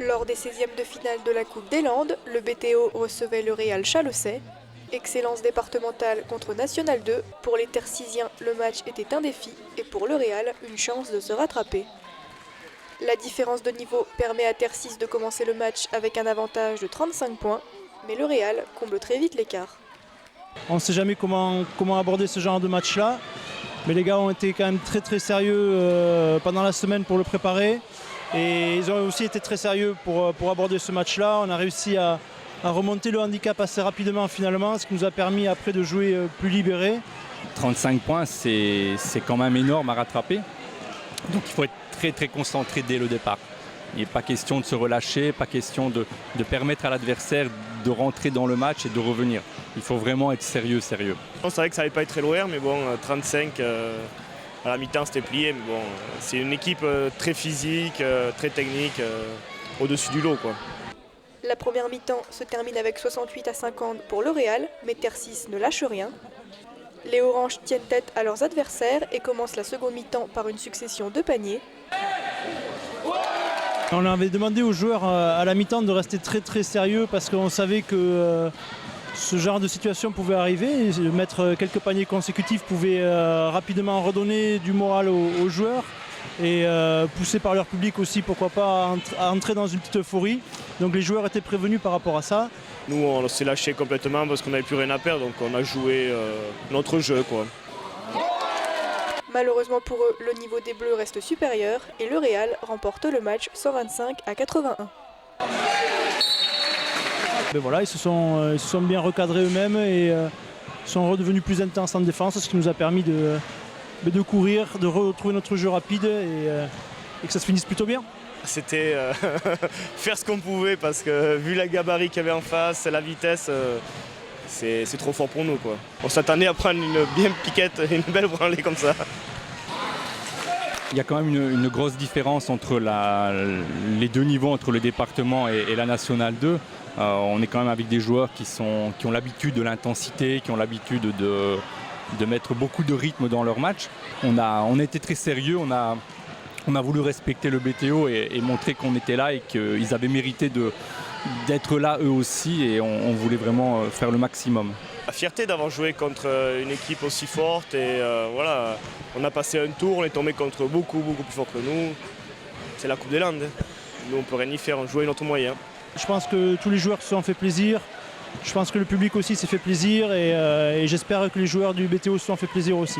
Lors des 16e de finale de la Coupe des Landes, le BTO recevait le Real Chalossay. Excellence départementale contre National 2, pour les Tercisiens, le match était un défi et pour le Real, une chance de se rattraper. La différence de niveau permet à Tercis de commencer le match avec un avantage de 35 points, mais le Real comble très vite l'écart. On ne sait jamais comment aborder ce genre de match-là, mais les gars ont été quand même très sérieux pendant la semaine pour le préparer. Et ils ont aussi été très sérieux pour aborder ce match-là. On a réussi à remonter le handicap assez rapidement finalement, ce qui nous a permis après de jouer plus libéré. 35 points, c'est quand même énorme à rattraper. Donc il faut être très concentré dès le départ. Il n'est pas question de se relâcher, pas question de permettre à l'adversaire de rentrer dans le match et de revenir. Il faut vraiment être sérieux. C'est vrai que ça n'allait pas être très loin, mais bon, 35 à la mi-temps c'était plié. Mais bon, c'est une équipe très physique, très technique, au-dessus du lot, quoi. La première mi-temps se termine avec 68-50 pour le Real, mais Tercis ne lâche rien. Les Oranges tiennent tête à leurs adversaires et commencent la seconde mi-temps par une succession de paniers. On avait demandé aux joueurs à la mi-temps de rester très sérieux parce qu'on savait que ce genre de situation pouvait arriver. Et mettre quelques paniers consécutifs pouvait rapidement redonner du moral aux joueurs et poussés par leur public aussi, pourquoi pas, à entrer dans une petite euphorie. Donc les joueurs étaient prévenus par rapport à ça. Nous, on s'est lâché complètement parce qu'on n'avait plus rien à perdre, donc on a joué notre jeu, quoi. Malheureusement pour eux, le niveau des Bleus reste supérieur et le Real remporte le match 125-81. Mais voilà, ils se sont bien recadrés eux-mêmes et sont redevenus plus intenses en défense, ce qui nous a permis de courir, de retrouver notre jeu rapide et que ça se finisse plutôt bien. C'était faire ce qu'on pouvait parce que vu la gabarit qu'il y avait en face, la vitesse, c'est trop fort pour nous, quoi. On s'attendait à prendre une bien piquette, une belle branlée comme ça. Il y a quand même une grosse différence entre les deux niveaux, entre le département et la Nationale 2. On est quand même avec des joueurs qui ont l'habitude de l'intensité, qui ont l'habitude de mettre beaucoup de rythme dans leur match. On a été très sérieux, on a voulu respecter le BTO et montrer qu'on était là et qu'ils avaient mérité d'être là eux aussi, et on voulait vraiment faire le maximum. La fierté d'avoir joué contre une équipe aussi forte et voilà, on a passé un tour, on est tombé contre beaucoup plus fort que nous. C'est la Coupe des Landes. Nous on peut rien y faire, on jouait notre moyen. Je pense que tous les joueurs se sont fait plaisir. Je pense que le public aussi s'est fait plaisir et j'espère que les joueurs du BTO se sont fait plaisir aussi.